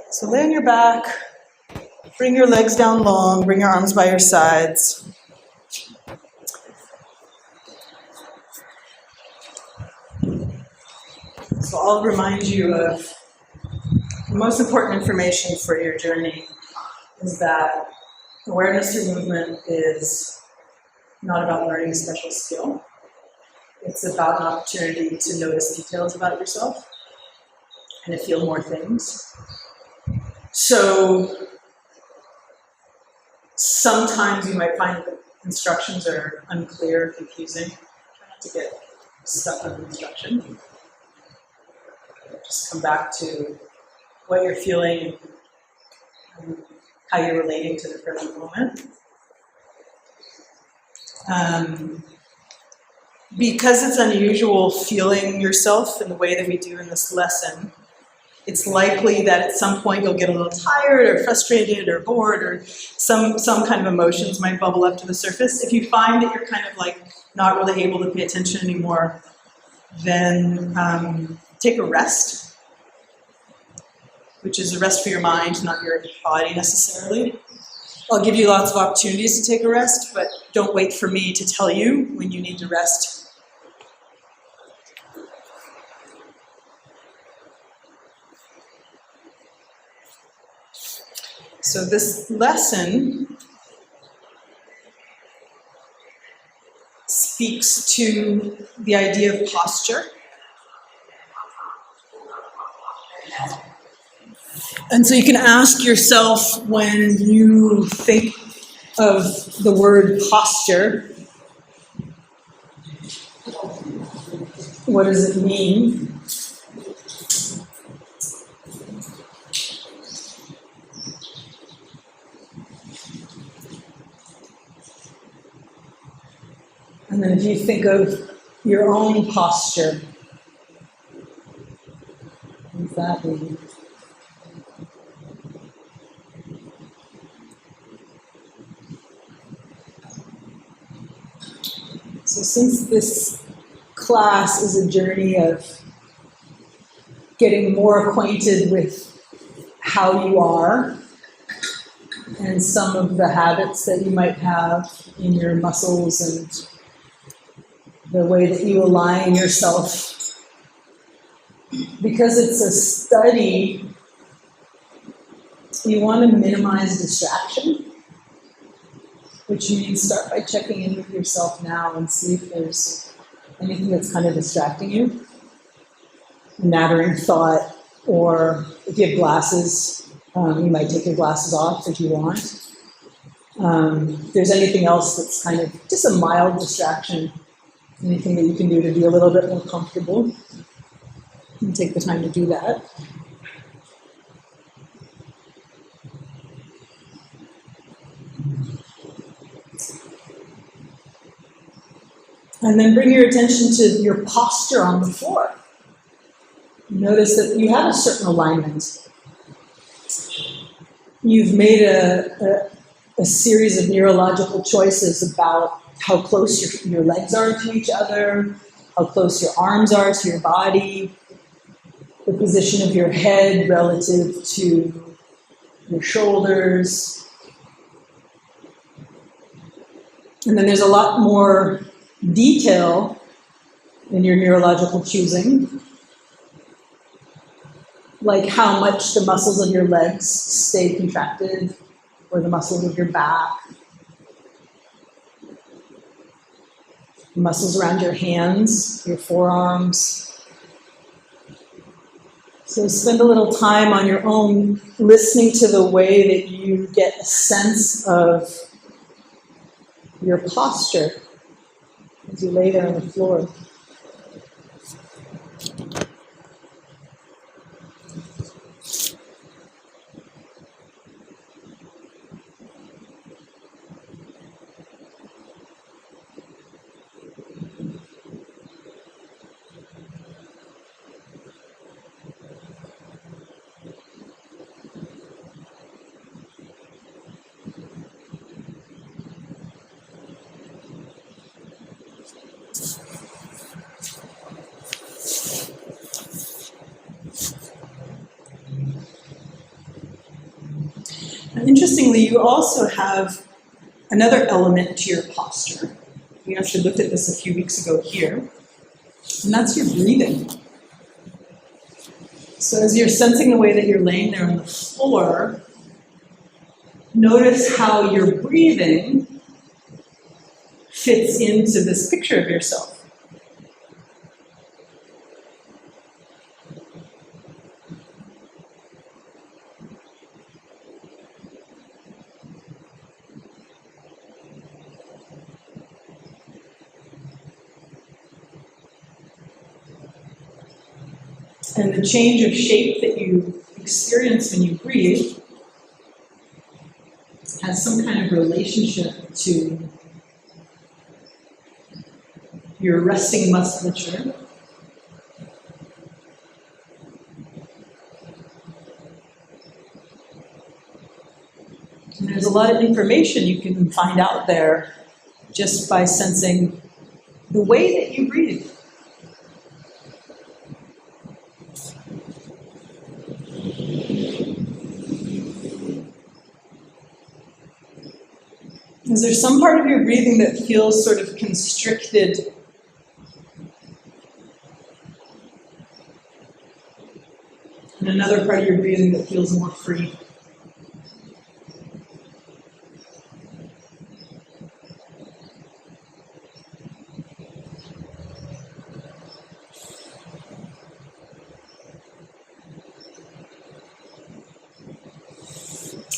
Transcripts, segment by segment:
So lay on your back, bring your legs down long, bring your arms by your sides. So I'll remind you of the most important information for your journey is that awareness through movement is not about learning a special skill. It's about an opportunity to notice details about yourself and to feel more things. So sometimes you might find that instructions are unclear, confusing. Try not to get stuck on the instruction. Just come back to what you're feeling and how you're relating to the present moment. Because it's unusual feeling yourself in the way that we do in this lesson, it's likely that at some point you'll get a little tired or frustrated or bored or some kind of emotions might bubble up to the surface. If you find that you're kind of like not really able to pay attention anymore, then take a rest, which is a rest for your mind, not your body necessarily. I'll give you lots of opportunities to take a rest, but don't wait for me to tell you when you need to rest. So this lesson speaks to the idea of posture. And so you can ask yourself when you think of the word posture, what does it mean? And then if you think of your own posture, what does that mean? So since this class is a journey of getting more acquainted with how you are and some of the habits that you might have in your muscles and the way that you align yourself, because it's a study, you want to minimize distraction. Which means start by checking in with yourself now and see if there's anything that's kind of distracting you. A nattering thought, or if you have glasses, you might take your glasses off if you want. If there's anything else that's kind of just a mild distraction, anything that you can do to be a little bit more comfortable, and take the time to do that. And then bring your attention to your posture on the floor. Notice that you have a certain alignment. You've made a series of neurological choices about how close your legs are to each other, how close your arms are to your body, the position of your head relative to your shoulders. And then there's a lot more detail in your neurological choosing, like how much the muscles of your legs stay contracted or the muscles of your back, the muscles around your hands, your forearms. So spend a little time on your own listening to the way that you get a sense of your posture as you lay there on the floor. Interestingly, you also have another element to your posture. We actually looked at this a few weeks ago here, and that's your breathing. So as you're sensing the way that you're laying there on the floor, notice how your breathing fits into this picture of yourself. And the change of shape that you experience when you breathe has some kind of relationship to your resting musculature. And there's a lot of information you can find out there just by sensing the way that you breathe. Is there some part of your breathing that feels sort of constricted? And another part of your breathing that feels more free?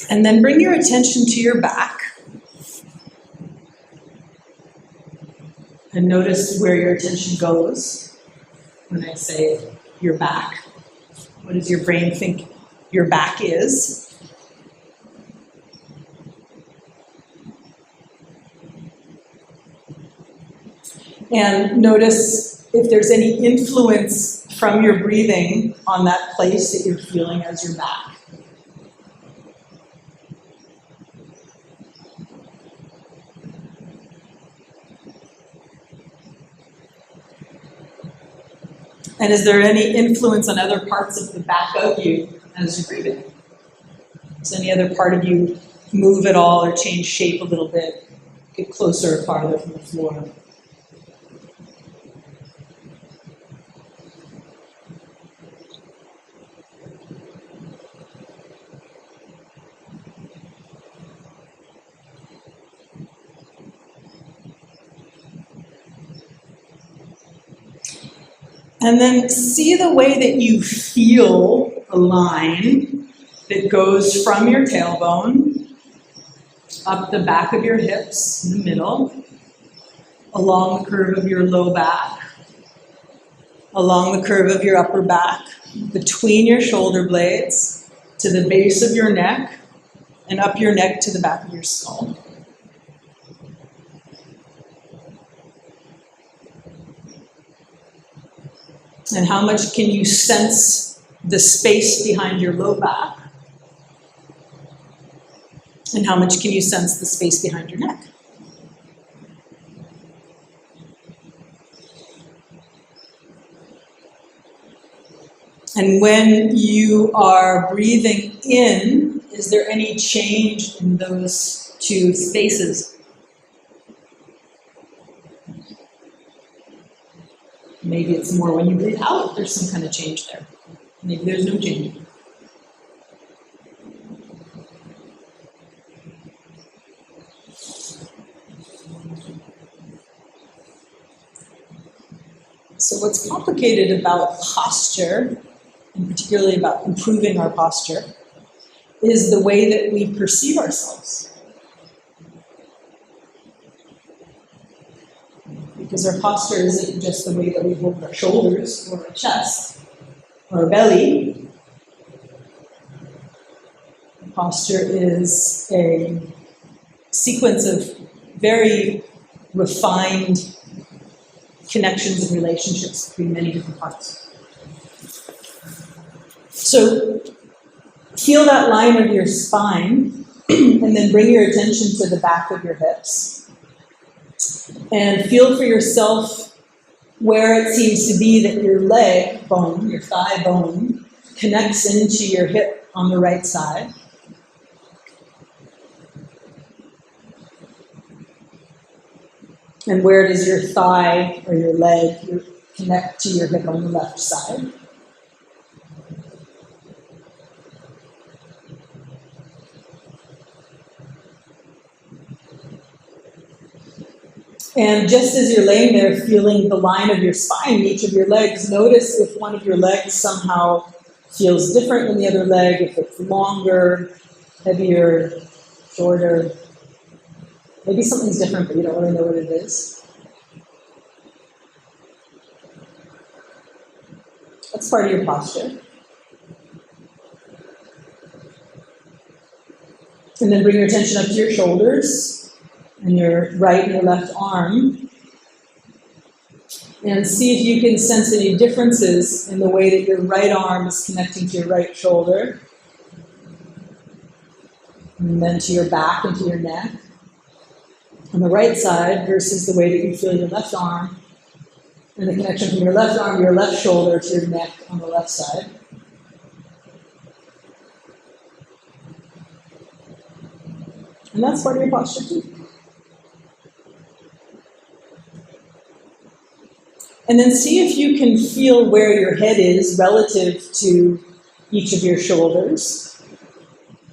And then bring your attention to your back. And notice where your attention goes when I say your back. What does your brain think your back is? And notice if there's any influence from your breathing on that place that you're feeling as your back. And is there any influence on other parts of the back of you as you're breathing? Does any other part of you move at all or change shape a little bit, get closer or farther from the floor? And then see the way that you feel a line that goes from your tailbone up the back of your hips in the middle, along the curve of your low back, along the curve of your upper back, between your shoulder blades, to the base of your neck, and up your neck to the back of your skull. And how much can you sense the space behind your low back? And how much can you sense the space behind your neck? And when you are breathing in, is there any change in those two spaces? Maybe it's more when you breathe out, there's some kind of change there. Maybe there's no change. So what's complicated about posture, and particularly about improving our posture, is the way that we perceive ourselves. Because our posture isn't just the way that we hold our shoulders or our chest or our belly. Posture is a sequence of very refined connections and relationships between many different parts. So feel that line of your spine and then bring your attention to the back of your hips. And feel for yourself where it seems to be that your leg bone, your thigh bone, connects into your hip on the right side. And where does your thigh or your leg connect to your hip on the left side? And just as you're laying there feeling the line of your spine, each of your legs, notice if one of your legs somehow feels different than the other leg, if it's longer, heavier, shorter. Maybe something's different, but you don't really know what it is. That's part of your posture. And then bring your attention up to your shoulders and your right and your left arm. And see if you can sense any differences in the way that your right arm is connecting to your right shoulder. And then to your back and to your neck. On the right side versus the way that you feel your left arm. And the connection from your left arm to your left shoulder to your neck on the left side. And that's part of your posture too. And then see if you can feel where your head is relative to each of your shoulders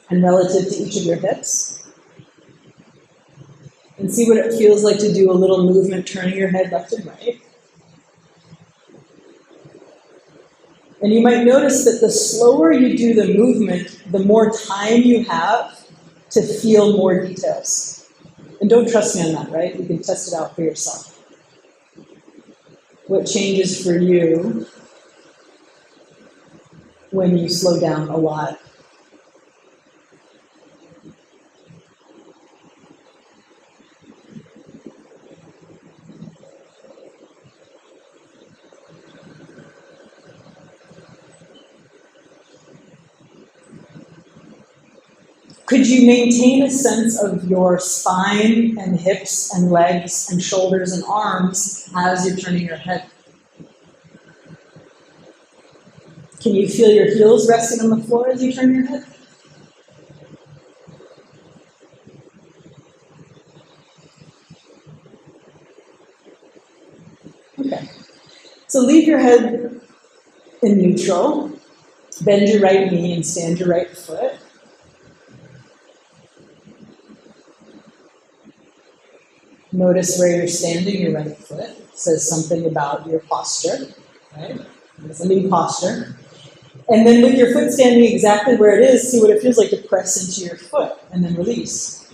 and relative to each of your hips. And see what it feels like to do a little movement, turning your head left and right. And you might notice that the slower you do the movement, the more time you have to feel more details. And don't trust me on that, right? You can test it out for yourself. What changes for you when you slow down a lot? Could you maintain a sense of your spine and hips and legs and shoulders and arms as you're turning your head? Can you feel your heels resting on the floor as you turn your head? Okay. So leave your head in neutral. Bend your right knee and stand your right foot. Notice where you're standing, your right foot. It says something about your posture, right? It's a new posture. And then with your foot standing exactly where it is, see what it feels like to press into your foot and then release.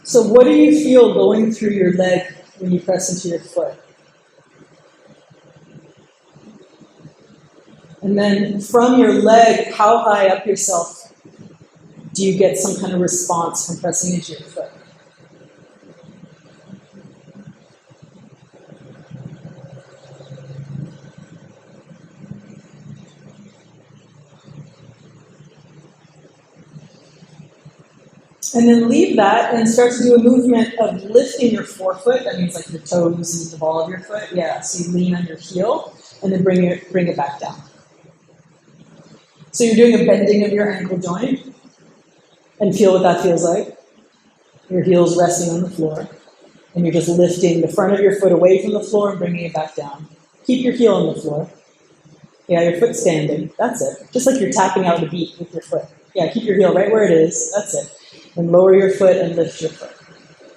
So what do you feel going through your leg when you press into your foot? And then from your leg, how high up yourself do you get some kind of response from pressing into your foot? And then leave that and start to do a movement of lifting your forefoot. That means like your toes and the ball of your foot. Yeah, so you lean on your heel and then bring it back down. So you're doing a bending of your ankle joint, and feel what that feels like. Your heel's resting on the floor, and you're just lifting the front of your foot away from the floor and bringing it back down. Keep your heel on the floor. Yeah, your foot's standing. That's it. Just like you're tapping out a beat with your foot. Yeah, keep your heel right where it is. That's it. And lower your foot and lift your foot.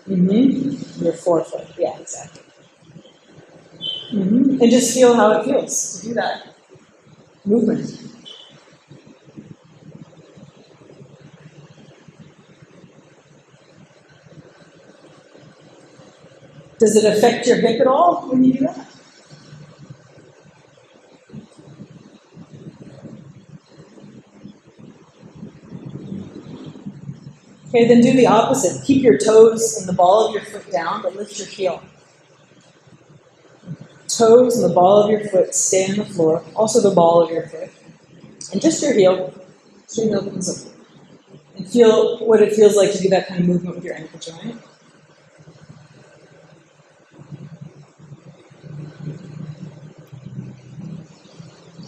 Your forefoot. Yeah, exactly. And just feel how it feels to do that movement. Does it affect your hip at all when you do that? Okay, then do the opposite. Keep your toes and the ball of your foot down, but lift your heel. Toes and the ball of your foot stay on the floor, also the ball of your foot. And just your heel. Just your heel comes up. And feel what it feels like to do that kind of movement with your ankle joint.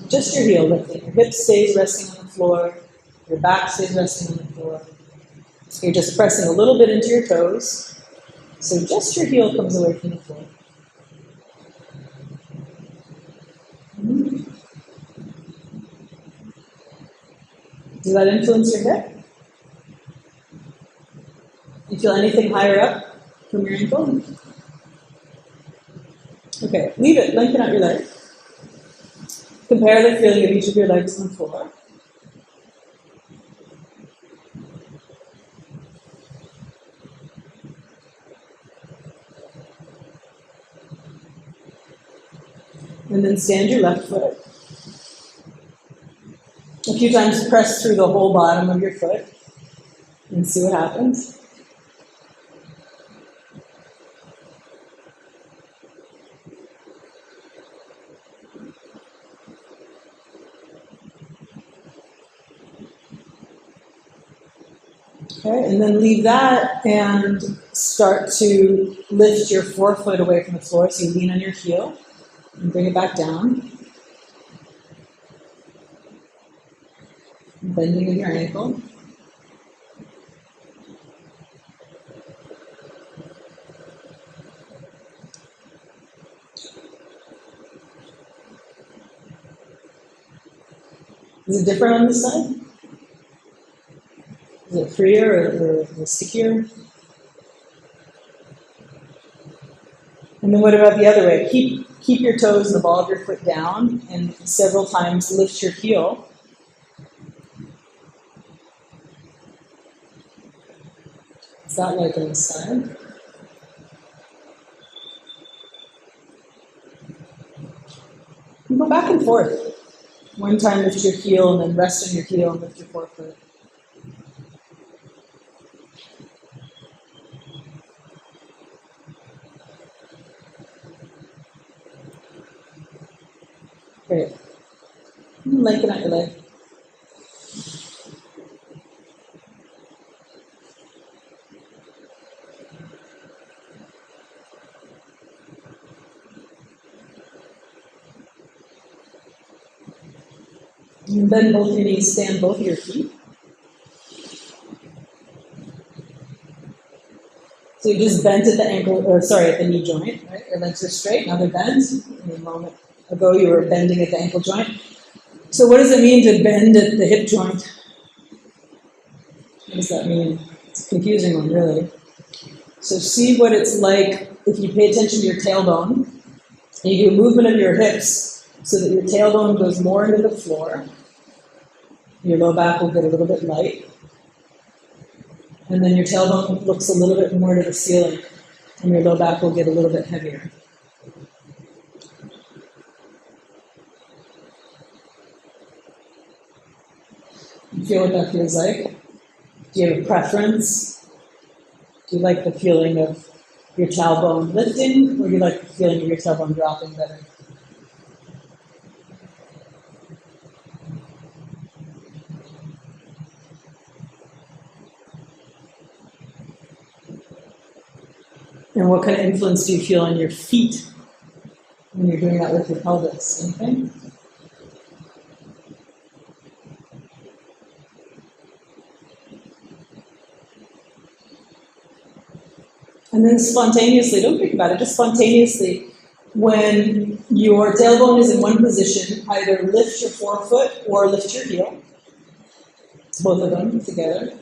Just your heel lifting. Your hip stays resting on the floor. Your back stays resting on the floor. You're just pressing a little bit into your toes, so just your heel comes away from the floor. Does that influence your hip? Do you feel anything higher up from your ankle? Okay, leave it, lengthen out your leg. Compare the feeling of each of your legs on the floor. And then stand your left foot. A few times press through the whole bottom of your foot and see what happens. Okay, and then leave that and start to lift your forefoot away from the floor. So you lean on your heel and bring it back down. Bending of your ankle. Is it different on this side? Is it freer or stickier? And then what about the other way? Keep your toes and the ball of your foot down and several times lift your heel. Is that like on this side? And go back and forth. One time lift your heel and then rest on your heel and lift your forefoot. Great. Lengthen out your leg. And bend both your knees, stand both of your feet. So you just bent at the ankle, or sorry, at the knee joint, right? Your legs are straight, now they're bent. A moment ago you were bending at the ankle joint. So what does it mean to bend at the hip joint? What does that mean? It's a confusing one, really. So see what it's like if you pay attention to your tailbone, and you do a movement of your hips so that your tailbone goes more into the floor. Your low back will get a little bit light. And then your tailbone looks a little bit more to the ceiling, and your low back will get a little bit heavier. You feel what that feels like? Do you have a preference? Do you like the feeling of your tailbone lifting, or do you like the feeling of your tailbone dropping better? And what kind of influence do you feel on your feet when you're doing that with your pelvis? Anything? And then spontaneously, don't think about it, just spontaneously, when your tailbone is in one position, either lift your forefoot or lift your heel, both of them together.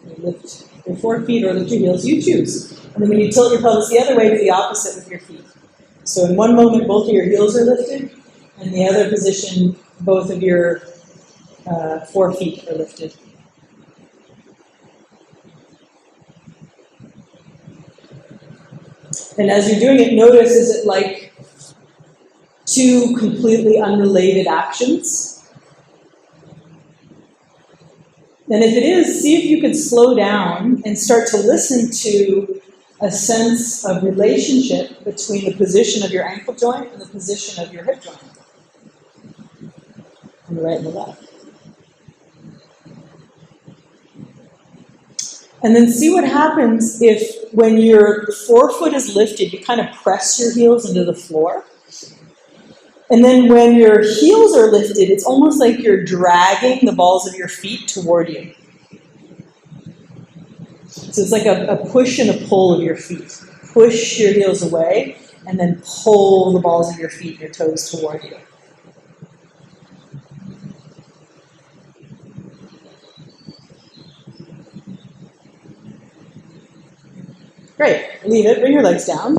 You lift your forefeet or lift your heels, you choose. And then when you tilt your pelvis the other way, do the opposite with your feet. So in one moment, both of your heels are lifted, and the other position, both of your forefeet are lifted. And as you're doing it, notice, is it like two completely unrelated actions? And if it is, see if you could slow down and start to listen to a sense of relationship between the position of your ankle joint and the position of your hip joint. On the right and the left. And then see what happens if, when your forefoot is lifted, you kind of press your heels into the floor. And then when your heels are lifted, it's almost like you're dragging the balls of your feet toward you. So it's like a push and a pull of your feet. Push your heels away, and then pull the balls of your feet, your toes toward you. Great. Leave it. Bring your legs down.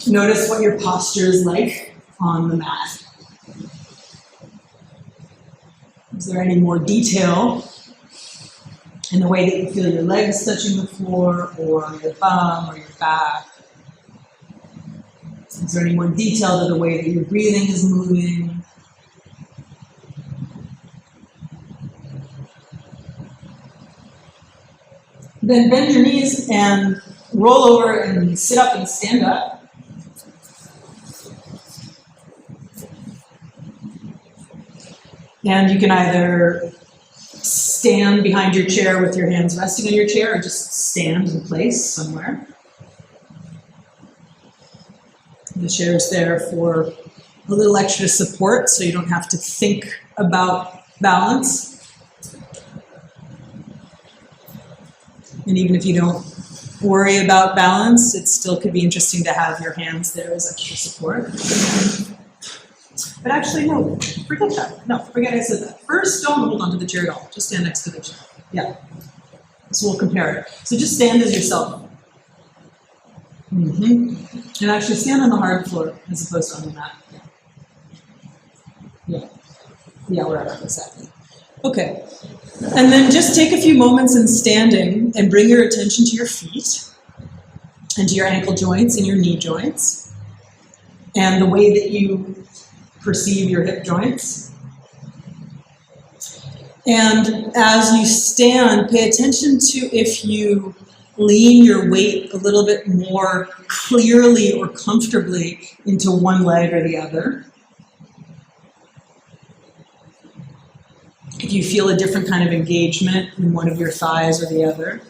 Notice what your posture is like on the mat. Is there any more detail in the way that you feel your legs touching the floor, or your bum, or your back? Is there any more detail to the way that your breathing is moving? Then bend your knees and roll over and sit up and stand up. And you can either stand behind your chair with your hands resting on your chair, or just stand in place somewhere. The chair is there for a little extra support, so you don't have to think about balance. And even if you don't worry about balance, it still could be interesting to have your hands there as extra support. But actually, no, forget that. No, forget I said that. First, don't hold onto the chair at all. Just stand next to the chair. Yeah. So we'll compare it. So just stand as yourself. And actually stand on the hard floor as opposed to on the mat. Yeah, wherever, exactly. Okay. And then just take a few moments in standing and bring your attention to your feet and to your ankle joints and your knee joints and the way that you perceive your hip joints. And as you stand, pay attention to if you lean your weight a little bit more clearly or comfortably into one leg or the other. If you feel a different kind of engagement in one of your thighs or the other.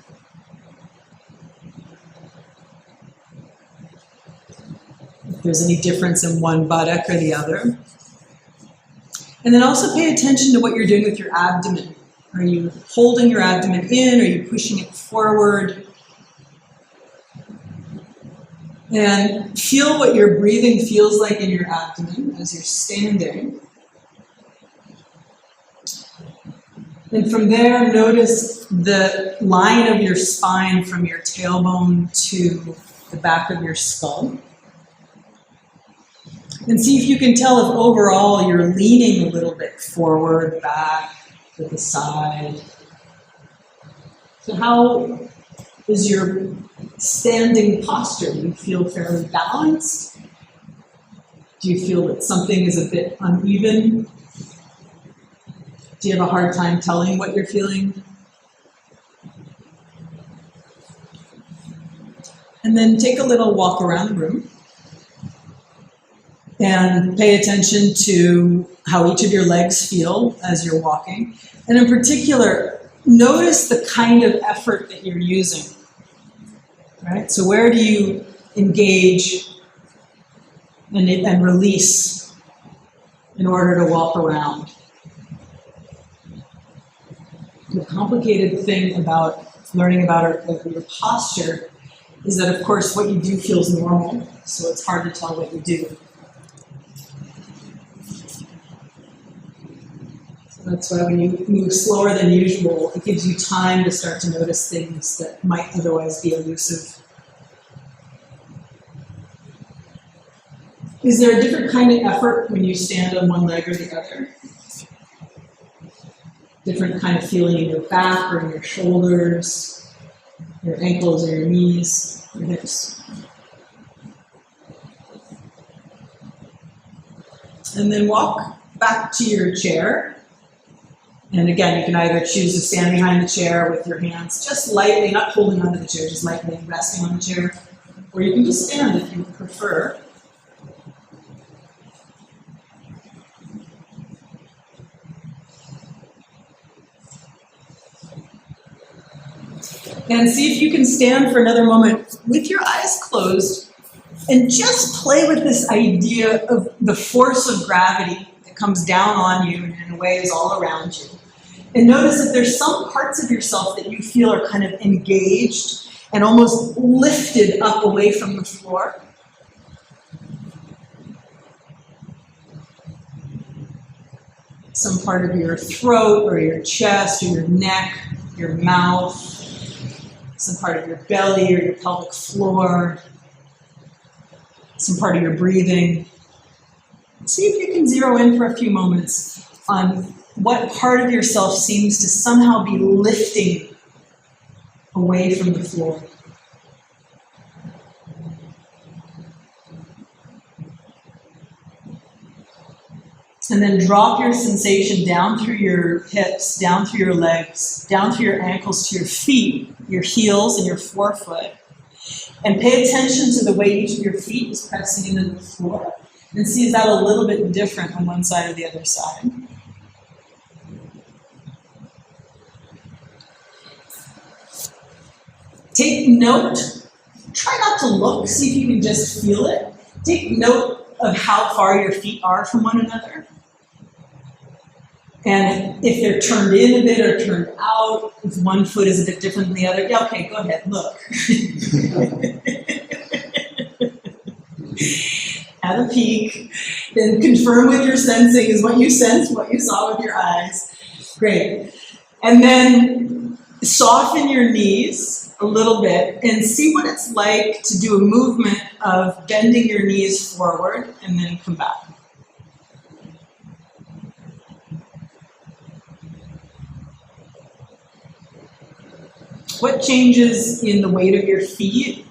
If there's any difference in one buttock or the other. And then also pay attention to what you're doing with your abdomen. Are you holding your abdomen in? Are you pushing it forward? And feel what your breathing feels like in your abdomen as you're standing. And from there, notice the line of your spine from your tailbone to the back of your skull. And see if you can tell if overall you're leaning a little bit forward, back, to the side. So how is your standing posture? Do you feel fairly balanced? Do you feel that something is a bit uneven? Do you have a hard time telling what you're feeling? And then take a little walk around the room. And pay attention to how each of your legs feel as you're walking. And in particular, notice the kind of effort that you're using. Right? So where do you engage and release in order to walk around? The complicated thing about learning about your posture is that, of course, what you do feels normal. So it's hard to tell what you do. That's why when you move slower than usual, it gives you time to start to notice things that might otherwise be elusive. Is there a different kind of effort when you stand on one leg or the other? Different kind of feeling in your back or in your shoulders, your ankles or your knees, your hips. And then walk back to your chair. And again, you can either choose to stand behind the chair with your hands just lightly, not holding onto the chair, just lightly resting on the chair. Or you can just stand if you prefer. And see if you can stand for another moment with your eyes closed and just play with this idea of the force of gravity that comes down on you and in a way is all around you. And notice that there's some parts of yourself that you feel are kind of engaged and almost lifted up away from the floor. Some part of your throat or your chest or your neck, your mouth, some part of your belly or your pelvic floor, some part of your breathing. See if you can zero in for a few moments on what part of yourself seems to somehow be lifting away from the floor. And then drop your sensation down through your hips, down through your legs, down through your ankles to your feet, your heels and your forefoot. And pay attention to the way each of your feet is pressing into the floor. And see, is that a little bit different on one side or the other side? Take note, try not to look, see if you can just feel it. Take note of how far your feet are from one another. And if they're turned in a bit or turned out, if one foot is a bit different than the other, yeah, okay, go ahead, look. Have a peek, then confirm with your sensing is what you sensed, what you saw with your eyes. Great. And then soften your knees a little bit and see what it's like to do a movement of bending your knees forward and then come back. What changes in the weight of your feet?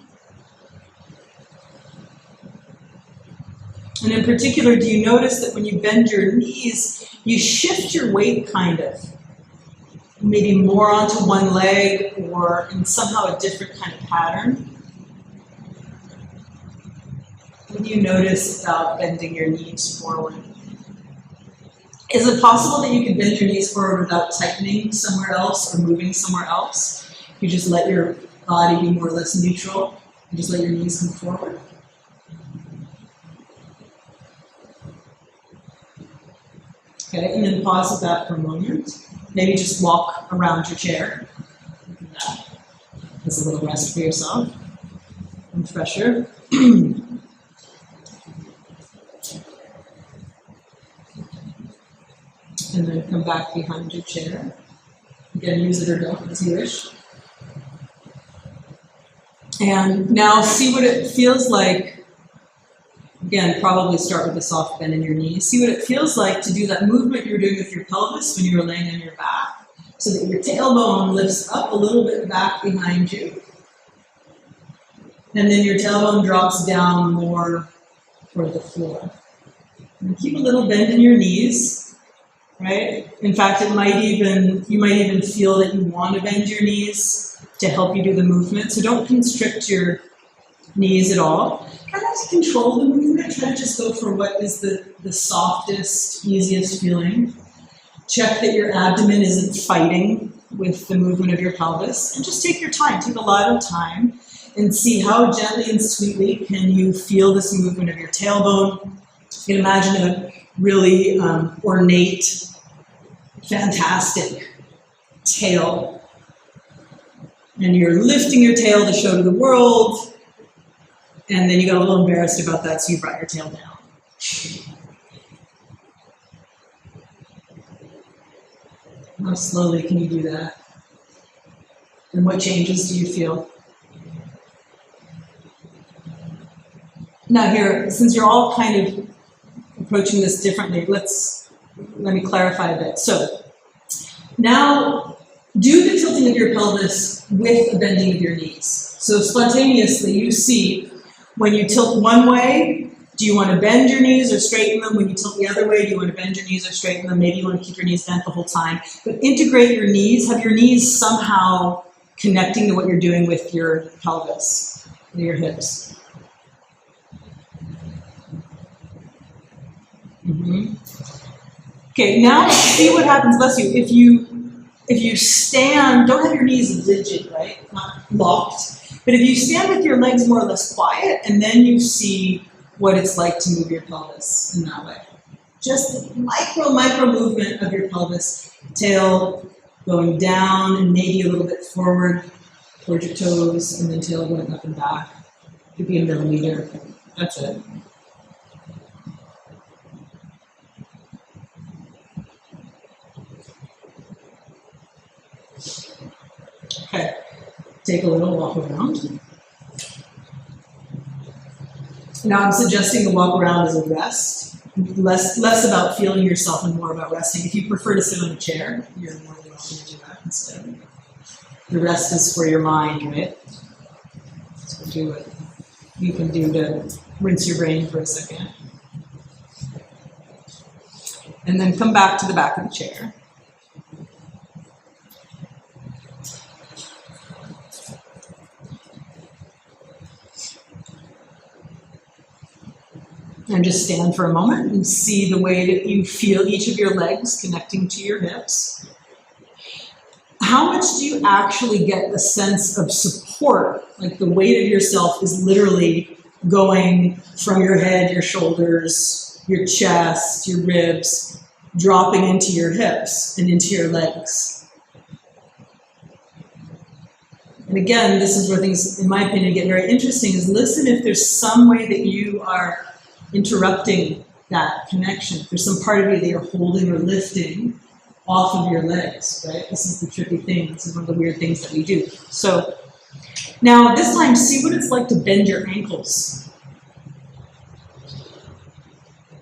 And in particular, do you notice that when you bend your knees, you shift your weight kind of? Maybe more onto one leg or in somehow a different kind of pattern? What do you notice about bending your knees forward? Is it possible that you could bend your knees forward without tightening somewhere else or moving somewhere else? You just let your body be more or less neutral and just let your knees come forward. Okay, and then pause with that for a moment. Maybe just walk around your chair. That's a little rest for yourself. And pressure. And then come back behind your chair. Again, use it or don't as you wish. And now see what it feels like. Again, probably start with a soft bend in your knees. See what it feels like to do that movement you're doing with your pelvis when you were laying on your back, so that your tailbone lifts up a little bit back behind you. And then your tailbone drops down more toward the floor. And keep a little bend in your knees, right? In fact, you might even feel that you want to bend your knees to help you do the movement. So don't constrict your knees at all. Try not to control the movement. Try to just go for what is the softest, easiest feeling. Check that your abdomen isn't fighting with the movement of your pelvis. And just take your time. Take a lot of time and see how gently and sweetly can you feel this movement of your tailbone. You can imagine a really ornate, fantastic tail. And you're lifting your tail to show to the world. And then you got a little embarrassed about that, so you brought your tail down. How slowly can you do that? And what changes do you feel? Now here, since you're all kind of approaching this differently, let me clarify a bit. So now do the tilting of your pelvis with the bending of your knees. So spontaneously you see when you tilt one way, do you want to bend your knees or straighten them? When you tilt the other way, do you want to bend your knees or straighten them? Maybe you want to keep your knees bent the whole time. But integrate your knees, have your knees somehow connecting to what you're doing with your pelvis, your hips. Okay, now see what happens, bless you, if you if you stand, don't have your knees rigid, right? Not locked. But if you stand with your legs more or less quiet, and then you see what it's like to move your pelvis in that way. Just micro movement of your pelvis, tail going down and maybe a little bit forward towards your toes, and then tail going up and back. Could be a millimeter. That's it. Okay, take a little walk around. Now I'm suggesting the walk around as a rest, less about feeling yourself and more about resting. If you prefer to sit on a chair, you're more than welcome to do that instead. The rest is for your mind, right? So do what you can do to rinse your brain for a second. And then come back to the back of the chair. And just stand for a moment and see the way that you feel each of your legs connecting to your hips. How much do you actually get a sense of support? Like the weight of yourself is literally going from your head, your shoulders, your chest, your ribs, dropping into your hips and into your legs. And again, this is where things, in my opinion, get very interesting, is listen if there's some way that you are interrupting that connection. If there's some part of you that you're holding or lifting off of your legs, right? This is the tricky thing. This is one of the weird things that we do. So now this time, see what it's like to bend your ankles.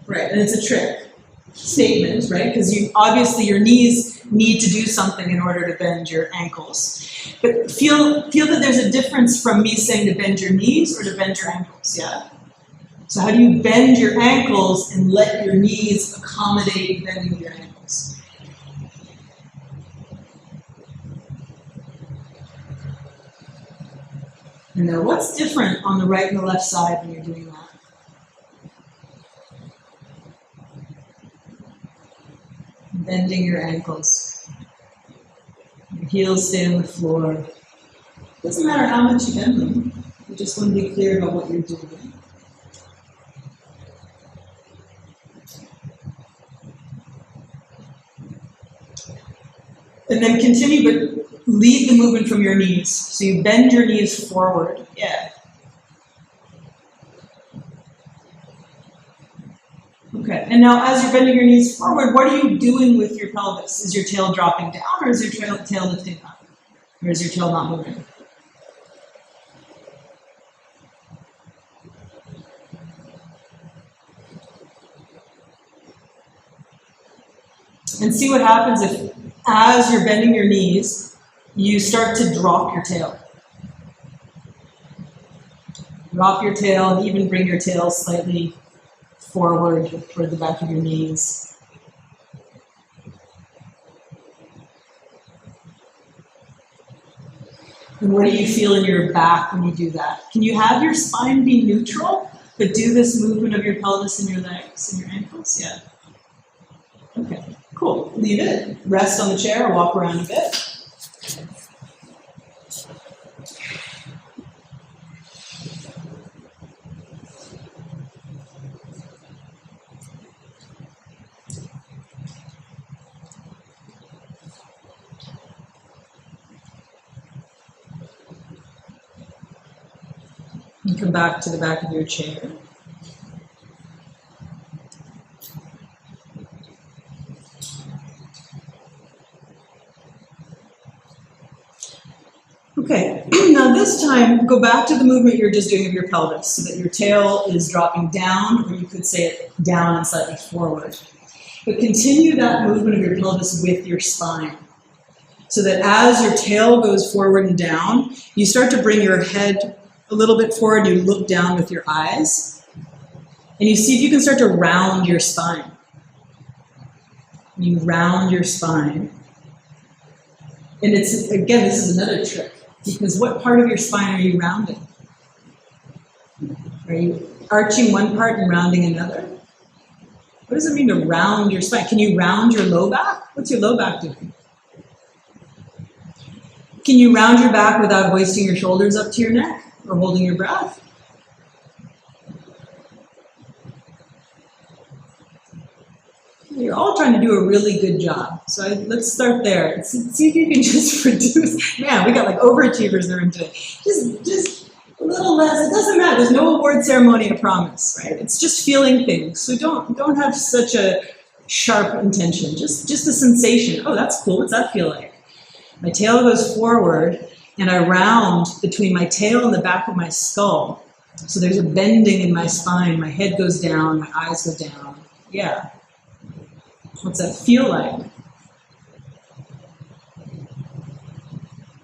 Right, and it's a trick statement, right? Because you obviously your knees need to do something in order to bend your ankles. But feel that there's a difference from me saying to bend your knees or to bend your ankles, yeah? So how do you bend your ankles and let your knees accommodate bending your ankles? And now what's different on the right and the left side when you're doing that? Bending your ankles. Your heels stay on the floor. Doesn't matter how much you bend them. You just want to be clear about what you're doing. And then continue, but lead the movement from your knees. So you bend your knees forward. Yeah. Okay, and now as you're bending your knees forward, what are you doing with your pelvis? Is your tail dropping down, or is your tail lifting up? Or is your tail not moving? And see what happens if, as you're bending your knees, you start to drop your tail. Drop your tail, and even bring your tail slightly forward toward the back of your knees. And what do you feel in your back when you do that? Can you have your spine be neutral, but do this movement of your pelvis and your legs and your ankles? Yeah. Okay, cool. Leave it. Rest on the chair or walk around a bit. And come back to the back of your chair. Okay, now this time, go back to the movement you're just doing of your pelvis, so that your tail is dropping down, or you could say it down and slightly forward. But continue that movement of your pelvis with your spine, so that as your tail goes forward and down, you start to bring your head a little bit forward, you look down with your eyes, and you see if you can start to round your spine. You round your spine. And it's, again, this is another trick, because what part of your spine are you rounding? Are you arching one part and rounding another? What does it mean to round your spine? Can you round your low back? What's your low back doing? Can you round your back without hoisting your shoulders up to your neck or holding your breath? You're all trying to do a really good job. So let's start there. See if you can just reduce. Man, we got like overachievers in the room today. Just a little less. It doesn't matter. There's no award ceremony, I promise, right? It's just feeling things. So don't have such a sharp intention. Just a sensation. Oh, that's cool. What's that feel like? My tail goes forward, and I round between my tail and the back of my skull. So there's a bending in my spine. My head goes down. My eyes go down. Yeah. What's that feel like?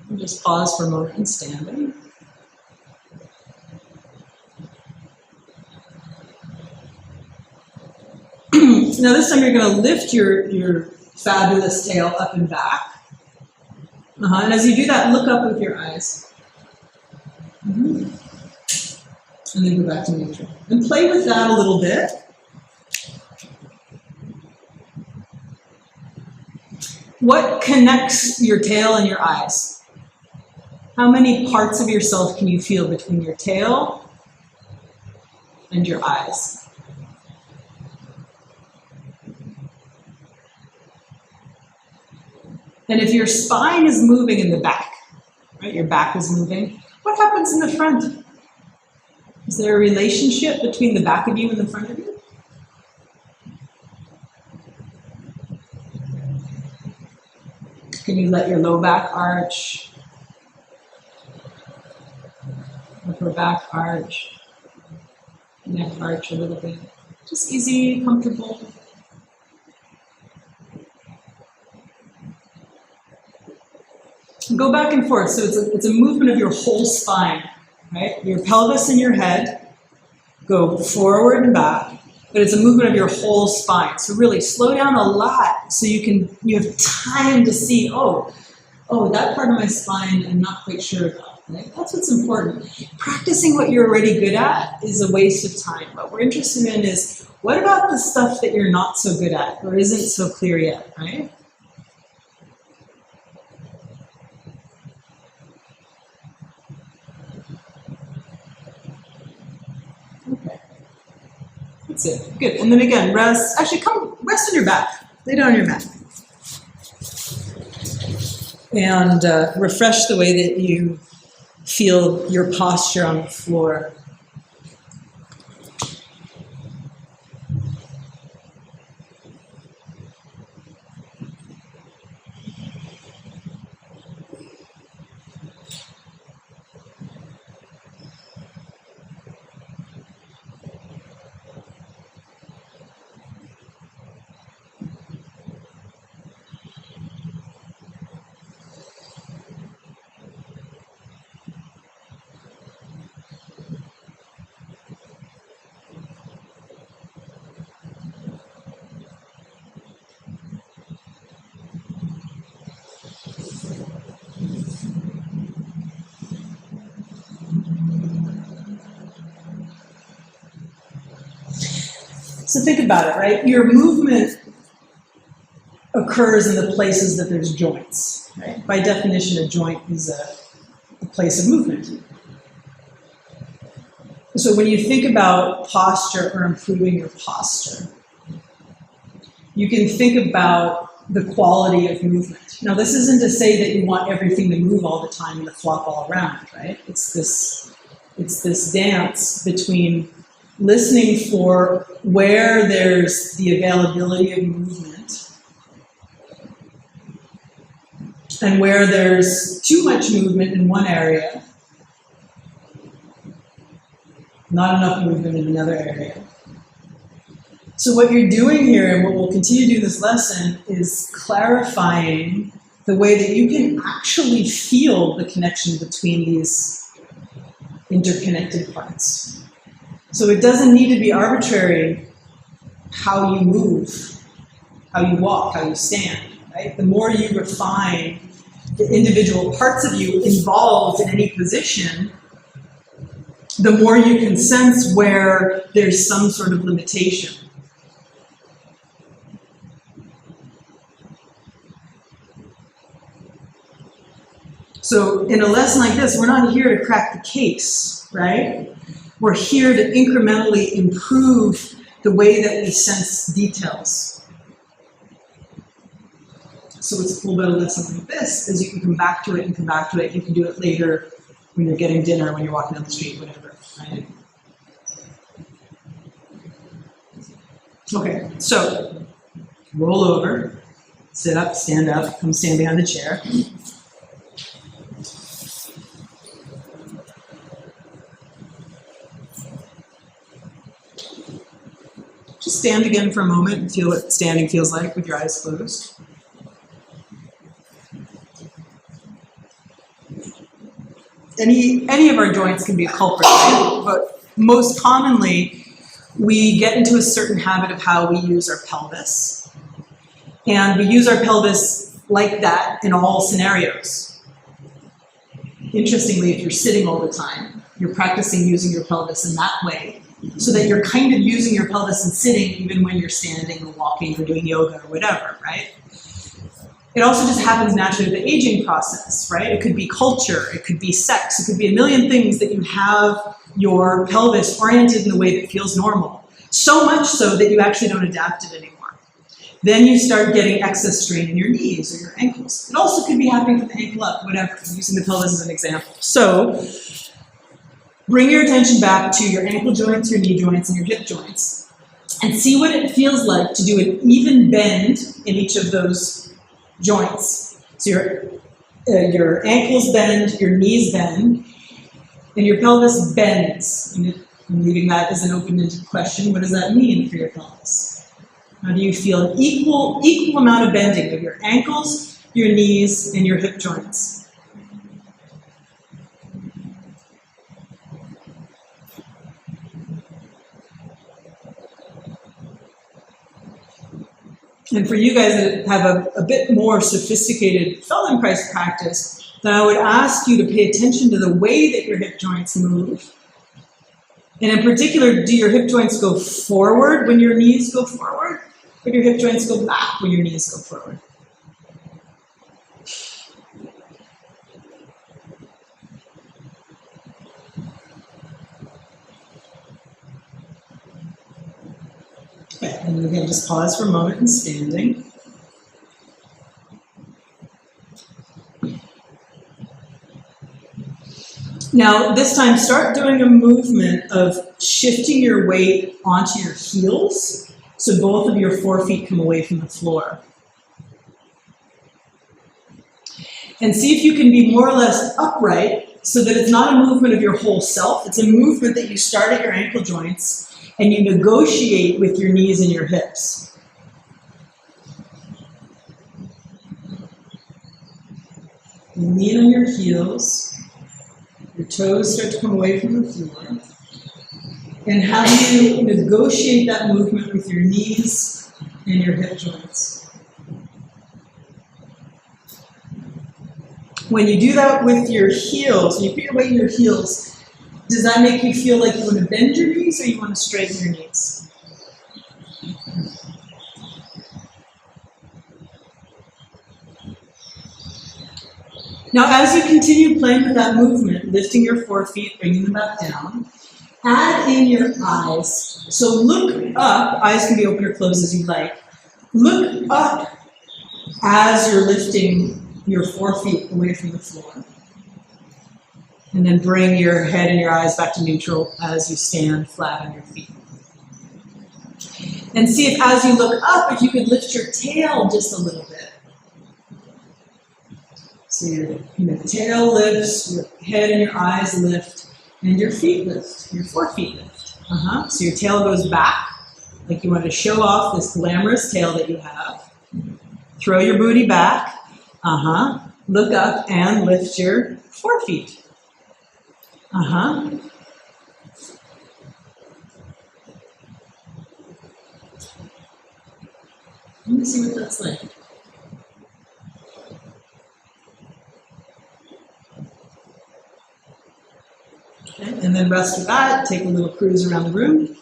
And just pause for a moment and standing. Now this time you're going to lift your fabulous tail up and back. And as you do that, look up with your eyes. And then go back to neutral. And play with that a little bit. What connects your tail and your eyes? How many parts of yourself can you feel between your tail and your eyes? And if your spine is moving in the back, right, your back is moving, what happens in the front? Is there a relationship between the back of you and the front of you? Can you let your low back arch, upper back arch, neck arch a little bit? Just easy, comfortable. Go back and forth. So it's a movement of your whole spine, right? Your pelvis and your head go forward and back. But it's a movement of your whole spine. So really slow down a lot so you have time to see, oh, that part of my spine I'm not quite sure about. Right? That's what's important. Practicing what you're already good at is a waste of time. What we're interested in is, what about the stuff that you're not so good at or isn't so clear yet, right? Okay. That's it. Good. And then again, rest. Actually, rest on your back. Lay down on your mat. And refresh the way that you feel your posture on the floor. So think about it, right? Your movement occurs in the places that there's joints, right? By definition, a joint is a place of movement. So when you think about posture or improving your posture, you can think about the quality of movement. Now, this isn't to say that you want everything to move all the time and to flop all around, right? It's this dance between listening for where there's the availability of movement and where there's too much movement in one area, not enough movement in another area. So what you're doing here, and what we'll continue to do in this lesson, is clarifying the way that you can actually feel the connection between these interconnected parts. So it doesn't need to be arbitrary how you move, how you walk, how you stand, right? The more you refine the individual parts of you involved in any position, the more you can sense where there's some sort of limitation. So in a lesson like this, we're not here to crack the case, right? We're here to incrementally improve the way that we sense details. So what's cool about a lesson like this is you can come back to it and come back to it. You can do it later when you're getting dinner, when you're walking down the street, whatever, right? Okay, so roll over, sit up, come stand behind the chair. Just stand again for a moment and feel what standing feels like with your eyes closed. Any of our joints can be a culprit, right? But most commonly, we get into a certain habit of how we use our pelvis. And we use our pelvis like that in all scenarios. Interestingly, if you're sitting all the time, you're practicing using your pelvis in that way, so that you're kind of using your pelvis and sitting even when you're standing or walking or doing yoga or whatever, right? It also just happens naturally with the aging process, right? It could be culture, it could be sex, it could be a million things that you have your pelvis oriented in a way that feels normal. So much so that you actually don't adapt it anymore. Then you start getting excess strain in your knees or your ankles. It also could be happening from the ankle up, whatever. I'm using the pelvis as an example. So bring your attention back to your ankle joints, your knee joints, and your hip joints, and see what it feels like to do an even bend in each of those joints. So your ankles bend, your knees bend, and your pelvis bends. And I'm leaving that as an open-ended question. What does that mean for your pelvis? How do you feel an equal amount of bending of your ankles, your knees, and your hip joints? And for you guys that have a bit more sophisticated Feldenkrais practice, then I would ask you to pay attention to the way that your hip joints move. And in particular, do your hip joints go forward when your knees go forward? Or do your hip joints go back when your knees go forward? Okay, and again, just pause for a moment and standing. Now, this time, start doing a movement of shifting your weight onto your heels, so both of your forefeet come away from the floor. And see if you can be more or less upright, so that it's not a movement of your whole self, it's a movement that you start at your ankle joints, and you negotiate with your knees and your hips. You lean on your heels. Your toes start to come away from the floor. And how do you negotiate that movement with your knees and your hip joints? When you do that with your heels, when you put your weight in your heels, does that make you feel like you want to bend your knees or you want to straighten your knees? Now, as you continue playing with that movement, lifting your forefeet, bringing them back down, add in your eyes. So look up, eyes can be open or closed as you like. Look up as you're lifting your forefeet away from the floor. And then bring your head and your eyes back to neutral as you stand flat on your feet. And see if as you look up, if you could lift your tail just a little bit. So your tail lifts, your head and your eyes lift, and your feet lift, your forefeet lift. So your tail goes back, like you want to show off this glamorous tail that you have. Throw your booty back. Look up and lift your forefeet. Let me see what that's like. Okay, and then rest with that. Take a little cruise around the room.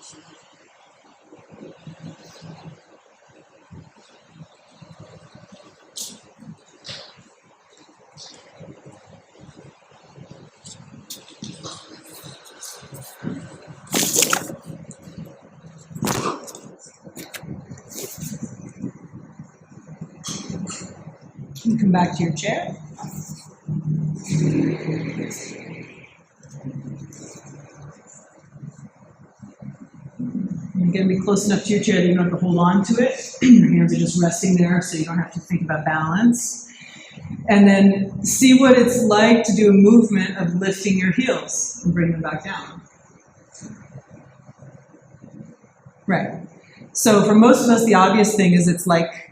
You come back to your chair. You're going to be close enough to your chair that you don't have to hold on to it. Your hands are just resting there so you don't have to think about balance. And then see what it's like to do a movement of lifting your heels and bring them back down. Right. So for most of us, the obvious thing is it's like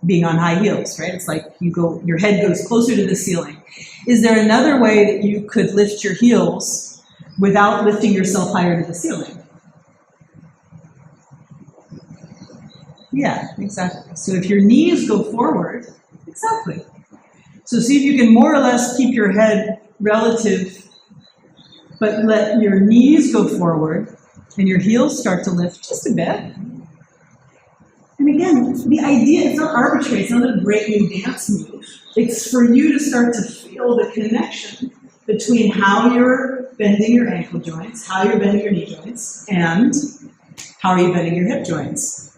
being on high heels, right? It's like your head goes closer to the ceiling. Is there another way that you could lift your heels without lifting yourself higher to the ceiling? Yeah, exactly. So if your knees go forward, exactly. So see if you can more or less keep your head relative, but let your knees go forward and your heels start to lift just a bit. And again, the idea is not arbitrary, it's not a great new dance move. It's for you to start to feel the connection between how you're bending your ankle joints, how you're bending your knee joints, and how are you bending your hip joints.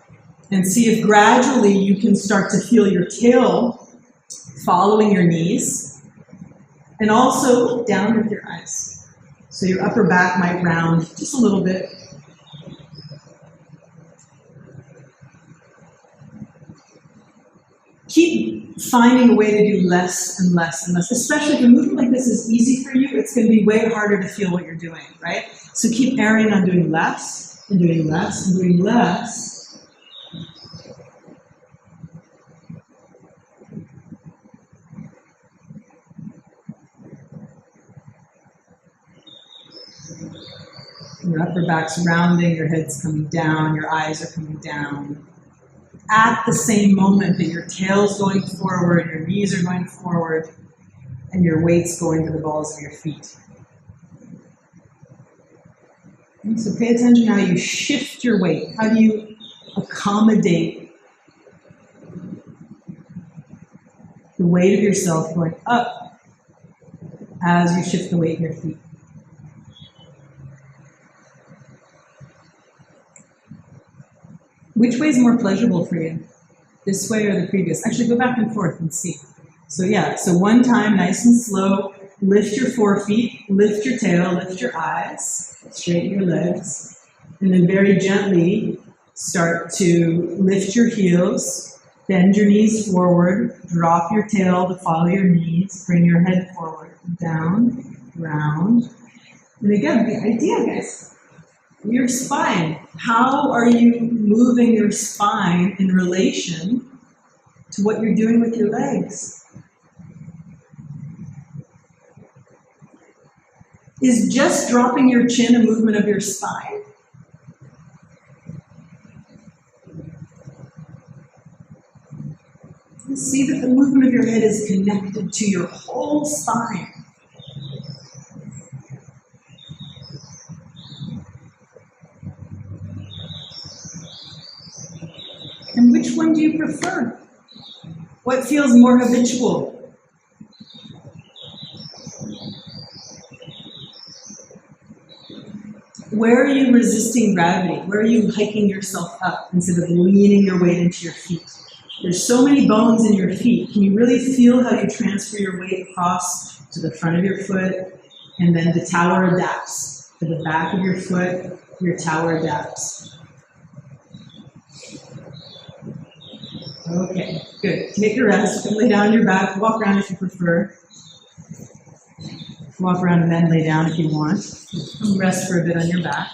And see if gradually you can start to feel your tail following your knees, and also look down with your eyes. So your upper back might round just a little bit. Keep finding a way to do less and less and less, especially if a movement like this is easy for you, it's going to be way harder to feel what you're doing, right? So keep erring on doing less, and doing less, and doing less. Your upper back's rounding, your head's coming down, your eyes are coming down. At the same moment that your tail's going forward, your knees are going forward, and your weight's going to the balls of your feet. And so pay attention how you shift your weight. How do you accommodate the weight of yourself going up as you shift the weight in your feet? Which way is more pleasurable for you? This way or the previous? Actually, go back and forth and see. So yeah, so one time, nice and slow, lift your forefeet, lift your tail, lift your eyes, straighten your legs, and then very gently start to lift your heels, bend your knees forward, drop your tail to follow your knees, bring your head forward, down, round. And again, the idea, guys, your spine. How are you moving your spine in relation to what you're doing with your legs? Is just dropping your chin a movement of your spine? See that the movement of your head is connected to your whole spine. And which one do you prefer? What feels more habitual? Where are you resisting gravity? Where are you hiking yourself up instead of leaning your weight into your feet? There's so many bones in your feet. Can you really feel how you transfer your weight across to the front of your foot? And then the tower adapts. To the back of your foot, your tower adapts. Okay, good. Take a rest. You can lay down on your back. Walk around if you prefer. Walk around and then lay down if you want. Rest for a bit on your back.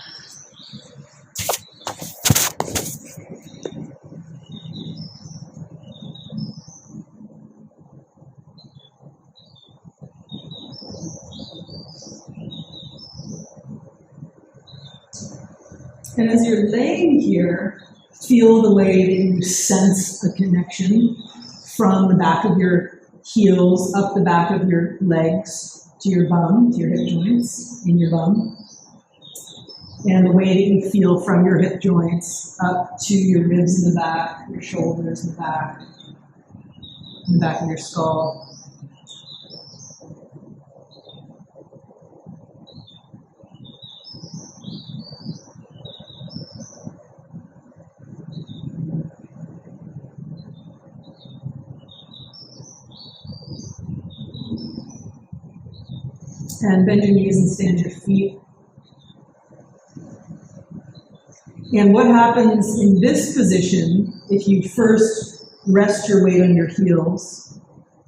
And as you're laying here, feel the way that you sense a connection from the back of your heels, up the back of your legs, to your bum, to your hip joints, in your bum. And the way that you feel from your hip joints up to your ribs in the back, your shoulders in the back of your skull. And bend your knees and stand your feet. And what happens in this position if you first rest your weight on your heels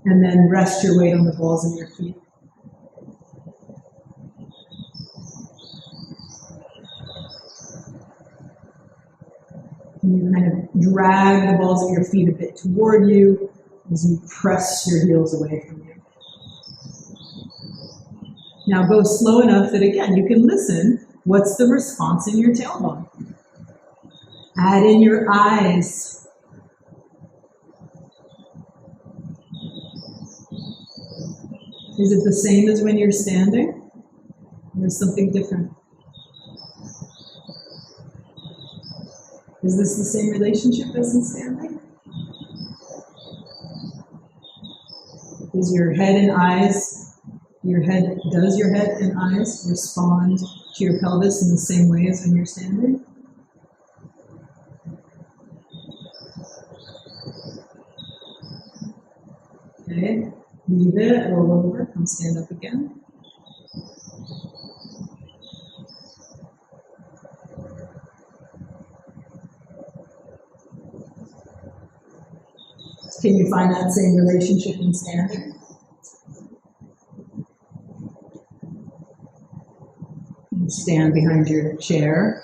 and then rest your weight on the balls of your feet? And you kind of drag the balls of your feet a bit toward you as you press your heels away from you. Now go slow enough that, again, you can listen. What's the response in your tailbone? Add in your eyes. Is it the same as when you're standing? Or is something different? Is this the same relationship as in standing? Does your head and eyes, does your head and eyes respond to your pelvis in the same way as when you're standing? Okay, leave it, roll over, come stand up again. Can you find that same relationship in standing? Stand behind your chair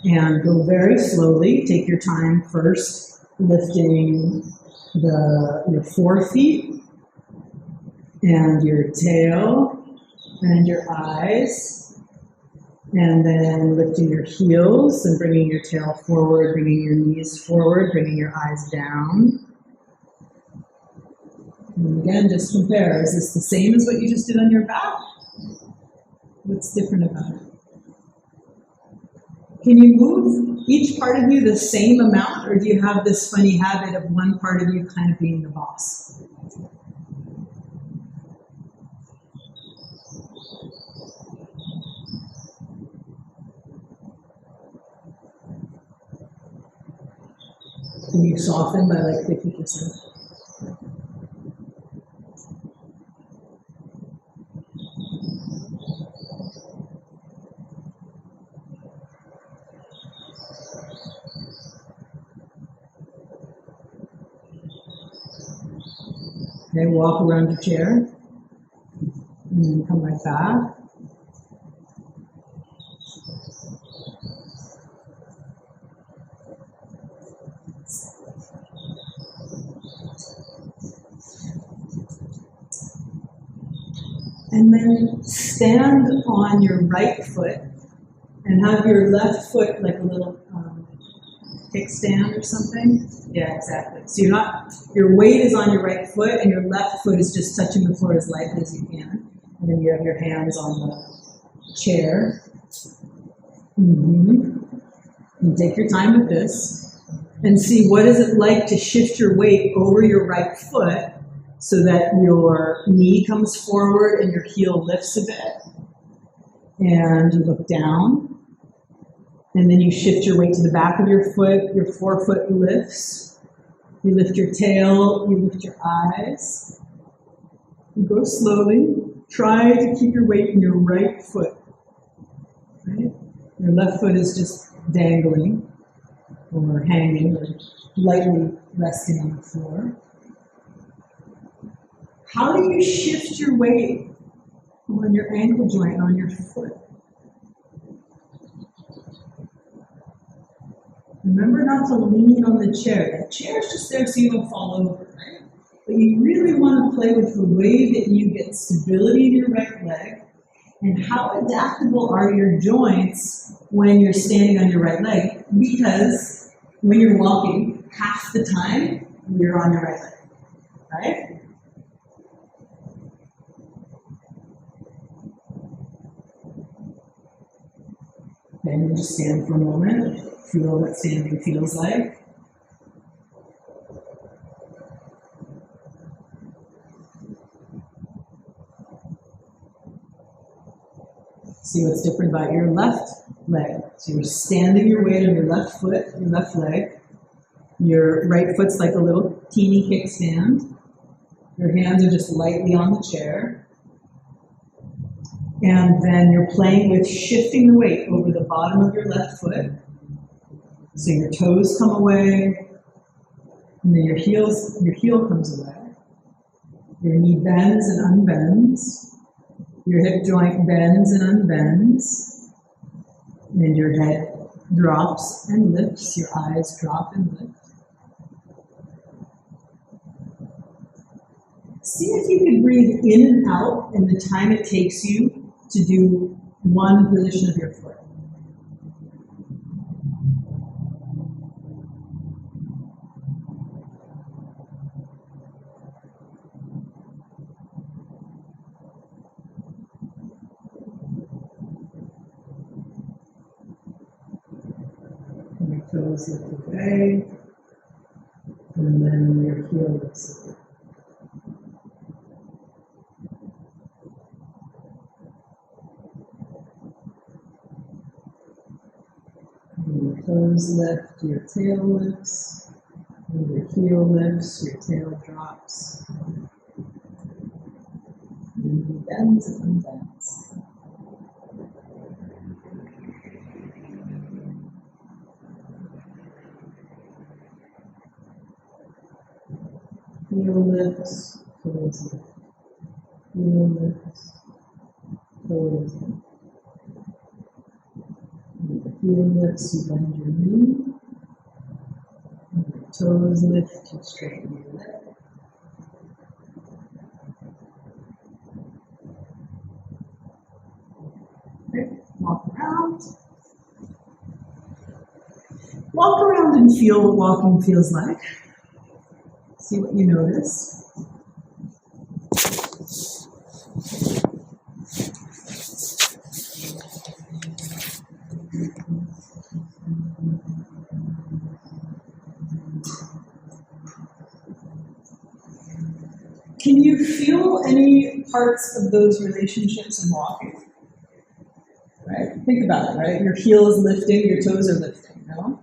and go very slowly. Take your time first, lifting your forefeet and your tail and your eyes, and then lifting your heels and bringing your tail forward, bringing your knees forward, bringing your eyes down. And again, just compare. Is this the same as what you just did on your back? What's different about it? Can you move each part of you the same amount, or do you have this funny habit of one part of you kind of being the boss? Can you soften by like 50%? Okay, walk around your chair, and then come right back. And then stand on your right foot and have your left foot like a little kickstand or something. Yeah, exactly. So your weight is on your right foot and your left foot is just touching the floor as lightly as you can. And then you have your hands on the chair. And take your time with this and see what is it like to shift your weight over your right foot so that your knee comes forward and your heel lifts a bit. And you look down. And then you shift your weight to the back of your foot, your forefoot lifts. You lift your tail, you lift your eyes. You go slowly. Try to keep your weight in your right foot. Right? Your left foot is just dangling or hanging or lightly resting on the floor. How do you shift your weight on your ankle joint, on your foot? Remember not to lean on the chair. The chair is just there so you don't fall over, right? But you really want to play with the way that you get stability in your right leg and how adaptable are your joints when you're standing on your right leg, because when you're walking, half the time you're on your right leg, right? Then you just stand for a moment. Feel what standing feels like. See what's different about your left leg. So you're standing your weight on your left foot, your left leg. Your right foot's like a little teeny kickstand. Your hands are just lightly on the chair. And then you're playing with shifting the weight over the bottom of your left foot. So your toes come away, and then your heel comes away. Your knee bends and unbends. Your hip joint bends and unbends. And your head drops and lifts. Your eyes drop and lift. See if you can breathe in and out in the time it takes you to do one position of your foot. And your toes lift away, and then your heel lifts away. Your toes lift, your tail lifts, and your heel lifts, your tail drops. And you bends and unbends. Heel lifts, toes lift. Heel lifts, toes lift. Heel lifts, you bend your knee. And your toes lift, you straighten your leg. Okay, walk around. Walk around and feel what walking feels like. See what you notice. Can you feel any parts of those relationships in walking? Right? Think about it, right? Your heel is lifting, your toes are lifting, no?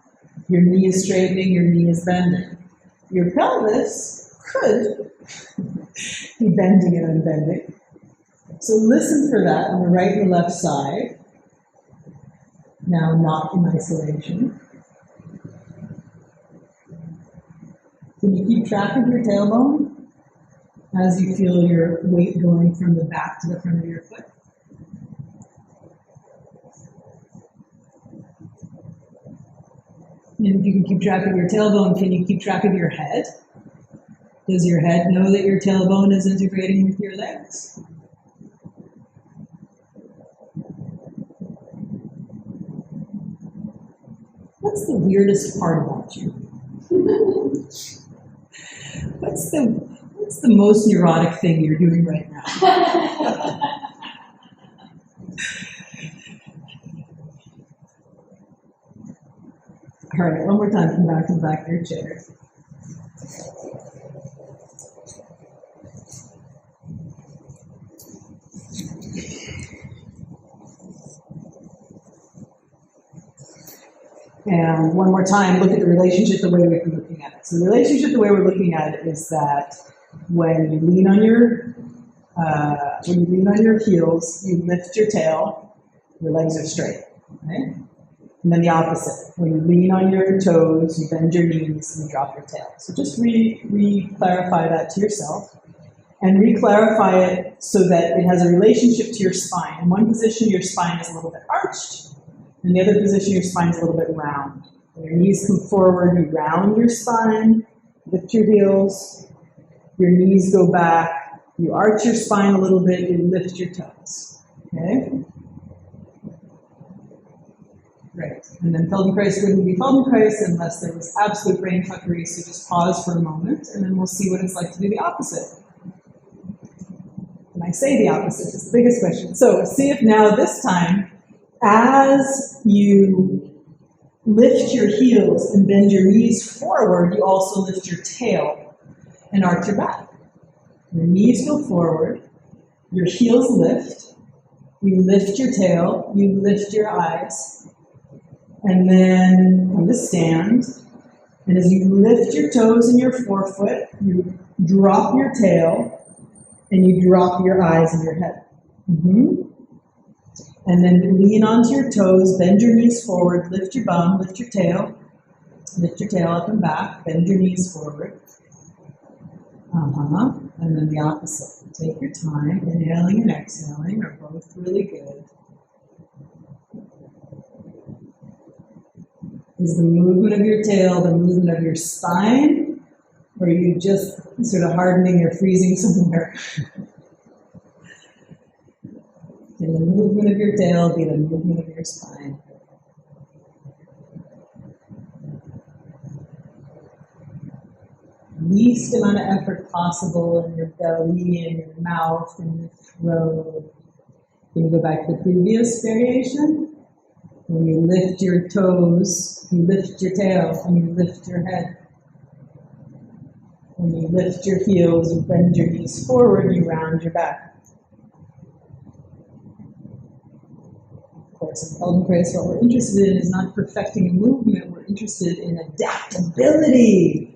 Your knee is straightening, your knee is bending. Your pelvis could be bending and unbending. So listen for that on the right and the left side. Now not in isolation. Can you keep track of your tailbone as you feel your weight going from the back to the front of your foot? And if you can keep track of your tailbone, can you keep track of your head? Does your head know that your tailbone is integrating with your legs? What's the weirdest part about you? What's the most neurotic thing you're doing right now? All right, one more time, come back to the back of your chair. And one more time, look at the relationship the way we've been looking at it. So the relationship the way we're looking at it is that when you lean on your heels, you lift your tail, your legs are straight, right? And then the opposite. When you lean on your toes, you bend your knees, and you drop your tail. So just re-clarify that to yourself. And re-clarify it so that it has a relationship to your spine. In one position, your spine is a little bit arched. In the other position, your spine is a little bit round. When your knees come forward, you round your spine, lift your heels, your knees go back, you arch your spine a little bit, you lift your toes. Okay? Great. And then Feldenkrais wouldn't be Feldenkrais unless there was absolute brain fuckery, so just pause for a moment, and then we'll see what it's like to do the opposite. When I say the opposite, it's the biggest question. So see if now this time, as you lift your heels and bend your knees forward, you also lift your tail and arch your back. Your knees go forward, your heels lift, you lift your tail, you lift your eyes, and then come to stand. And as you lift your toes and your forefoot, you drop your tail, and you drop your eyes and your head. And then lean onto your toes, bend your knees forward, lift your bum, lift your tail up and back, bend your knees forward. And then the opposite. Take your time, inhaling and exhaling are both really good. Is the movement of your tail the movement of your spine, or are you just sort of hardening or freezing somewhere? Can the movement of your tail be the movement of your spine? Least amount of effort possible in your belly, in your mouth, in your throat. Can you go back to the previous variation? When you lift your toes, you lift your tail, and you lift your head. When you lift your heels, you bend your knees forward, you round your back. Of course, in Pelvic Race, what we're interested in is not perfecting a movement, we're interested in adaptability.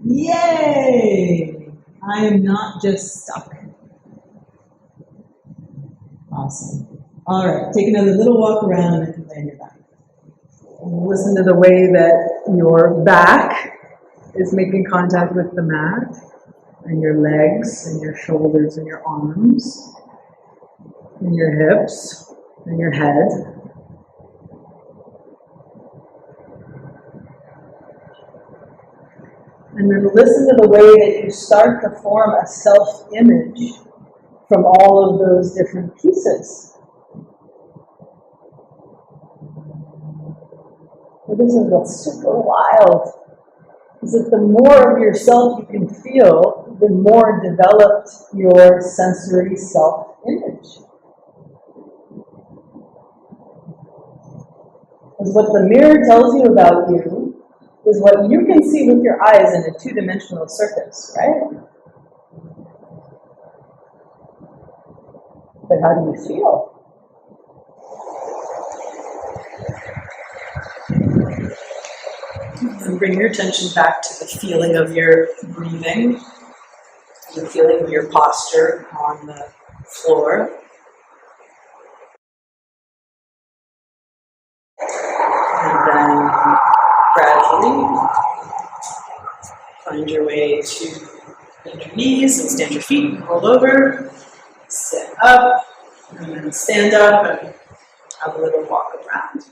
Yay! I am not just stuck. Awesome. All right, take another little walk around and lay on your back. Listen to the way that your back is making contact with the mat, and your legs, and your shoulders, and your arms, and your hips, and your head. And then listen to the way that you start to form a self-image from all of those different pieces. So this is what's super wild, is that the more of yourself you can feel, the more developed your sensory self-image. Because what the mirror tells you about you is what you can see with your eyes in a two-dimensional surface, right? But how do you feel? And bring your attention back to the feeling of your breathing, the feeling of your posture on the floor. And then gradually find your way to bend your knees and stand your feet and roll over, sit up, and then stand up and have a little walk around.